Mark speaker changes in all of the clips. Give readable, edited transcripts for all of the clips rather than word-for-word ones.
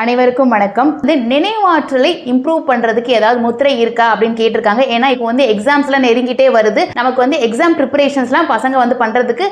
Speaker 1: அனைவருக்கும் வணக்கம். நினைவாற்றலை இம்ப்ரூவ் பண்றதுக்கு ஏதாவது முத்திரை இருக்கா அப்படின்னு கேட்டிருக்காங்க. ஏன்னா இப்போ எக்ஸாம்ஸ்லாம் நெருங்கிட்டே வருது. நமக்கு எக்ஸாம் ப்ரிப்பரேஷன்ஸ்லாம் பசங்க பண்றதுக்கு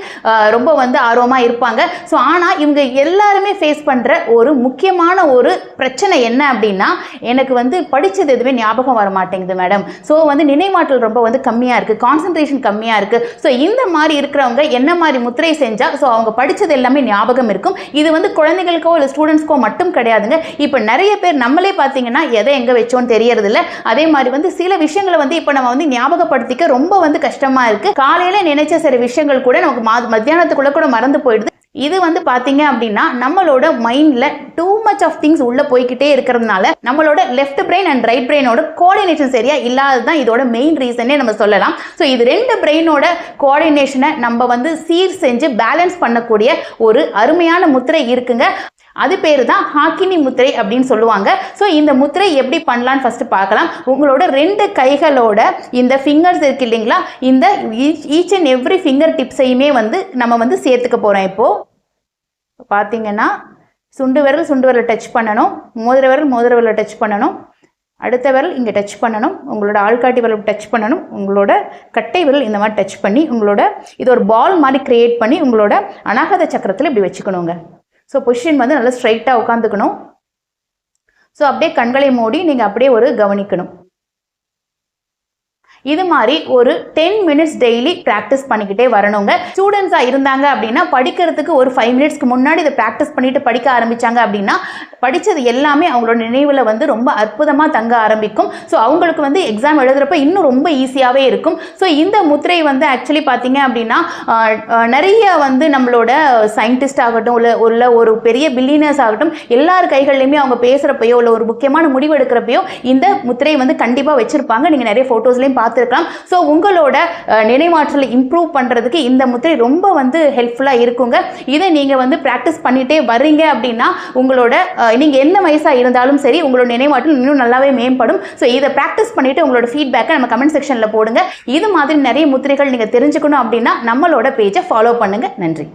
Speaker 1: ரொம்ப ஆர்வமா இருப்பாங்க. ஸோ ஆனால் இவங்க எல்லாருமே ஃபேஸ் பண்ற ஒரு முக்கியமான ஒரு பிரச்சனை என்ன அப்படின்னா, எனக்கு படிச்சது எதுவுமே ஞாபகம் வர மாட்டேங்குது மேடம். ஸோ நினைவாற்றல் ரொம்ப கம்மியா இருக்கு, கான்சன்ட்ரேஷன் கம்மியா இருக்கு. ஸோ இந்த மாதிரி இருக்கிறவங்க என்ன மாதிரி முத்திரை செஞ்சா ஸோ அவங்க படிச்சது எல்லாமே ஞாபகம் இருக்கும். இது குழந்தைகளுக்கோ இல்லை ஸ்டூடெண்ட்ஸ்க்கோ மட்டும் கிடையாதுங்க. இப்ப நிறைய பேர் நம்மளே பாத்தீங்கன்னா எதை எங்க வெச்சோன்னு தெரியறது இல்ல. அதே மாதிரி சில விஷயங்களை இப்ப நம்ம ஞாபகப்படுத்திக்க ரொம்ப கஷ்டமா இருக்கு. காலையில நினைச்ச சில விஷயங்கள் கூட நமக்கு மத்தியானத்துக்குள்ள கூட மறந்து போயிடுது. இது பாத்தீங்க அப்படின்னா நம்மளோட மைண்ட்ல டூ மச் ஆஃப் திங்ஸ் உள்ள போய்கிட்டே இருக்கிறதுனால நம்மளோட லெஃப்ட் பிரெயின் அண்ட் ரைட் பிரெயினோட கோஆர்டினேஷன் சரியா இல்லாததான் இதோட மெயின் ரீசனே நம்ம சொல்லலாம். ஸோ இது ரெண்டு பிரெயினோட கோஆர்டினேஷனை நம்ம சீர் செஞ்சு பேலன்ஸ் பண்ணக்கூடிய ஒரு அருமையான முத்திரை இருக்குங்க. அது பேர் தான் ஹாக்கினி முத்திரை அப்படின்னு சொல்லுவாங்க. ஸோ இந்த முத்திரை எப்படி பண்ணலான்னு ஃபர்ஸ்ட் பார்க்கலாம். உங்களோட ரெண்டு கைகளோட இந்த ஃபிங்கர்ஸ் இருக்கு இல்லைங்களா, இந்த ஈச் அண்ட் எவ்ரி ஃபிங்கர் டிப்ஸையுமே நம்ம சேர்த்துக்க போகிறோம். இப்போது பார்த்தீங்கன்னா சுண்டு விரல் டச் பண்ணணும், மோதிர விரல் டச் பண்ணணும், அடுத்த விரல் இங்கே டச் பண்ணணும், உங்களோட ஆள்காட்டி விரல் டச் பண்ணணும், உங்களோட கட்டை விரல் இந்த மாதிரி டச் பண்ணி உங்களோட இது ஒரு பால் மாதிரி கிரியேட் பண்ணி உங்களோட அநாகத சக்கரத்தில் இப்படி வச்சுக்கணுங்க. ஸோ பொசிஷன் நல்லா ஸ்ட்ரைட்டாக உட்காந்துக்கணும். ஸோ அப்படியே கண்களை மூடி நீங்கள் அப்படியே கவனிக்கணும். இது மாதிரி ஒரு 10 மினிட்ஸ் டெய்லி ப்ராக்டிஸ் பண்ணிக்கிட்டே வரணுங்க. ஸ்டூடெண்ட்ஸாக இருந்தாங்க அப்படின்னா படிக்கிறதுக்கு ஒரு 5 மினிட்ஸ்க்கு முன்னாடி இதை ப்ராக்டிஸ் பண்ணிட்டு படிக்க ஆரம்பித்தாங்க அப்படின்னா படித்தது எல்லாமே அவங்களோட நினைவில் ரொம்ப அற்புதமாக தங்க ஆரம்பிக்கும். ஸோ அவங்களுக்கு எக்ஸாம் எழுதுகிறப்ப இன்னும் ரொம்ப ஈஸியாகவே இருக்கும். ஸோ இந்த முத்திரை ஆக்சுவலி பார்த்தீங்க அப்படின்னா நிறைய நம்மளோட சயின்டிஸ்ட் ஆகட்டும் இல்லை ஒரு பெரிய பில்லியனர்ஸ் ஆகட்டும் எல்லார் கைகள்லையுமே அவங்க பேசுகிறப்பையோ இல்லை ஒரு முக்கியமான முடிவு எடுக்கிறப்பையோ இந்த முத்திரை கண்டிப்பாக வச்சுருப்பாங்க. நீங்கள் நிறைய ஃபோட்டோஸ்லையும் பார்த்துருக்கலாம். ஸோ உங்களோட நினைவாற்றலை இம்ப்ரூவ் பண்ணுறதுக்கு இந்த முத்திரை ரொம்ப ஹெல்ப்ஃபுல்லாக இருக்குங்க. இதை நீங்கள் ப்ராக்டிஸ் பண்ணிகிட்டே வர்றீங்க அப்படின்னா உங்களோட நீங்கள் என்ன வயசாக இருந்தாலும் சரி உங்களோட நினைவாற்றல் இன்னும் நல்லாவே மேம்படும். ஸோ இதை ப்ராக்டிஸ் பண்ணிவிட்டு உங்களோட ஃபீட்பேக்கை நம்ம கமெண்ட் செக்ஷனில் போடுங்க. இது மாதிரி நிறைய முத்திரைகள் நீங்கள் தெரிஞ்சுக்கணும் அப்படின்னா நம்மளோட பேஜை ஃபாலோ பண்ணுங்கள். நன்றி.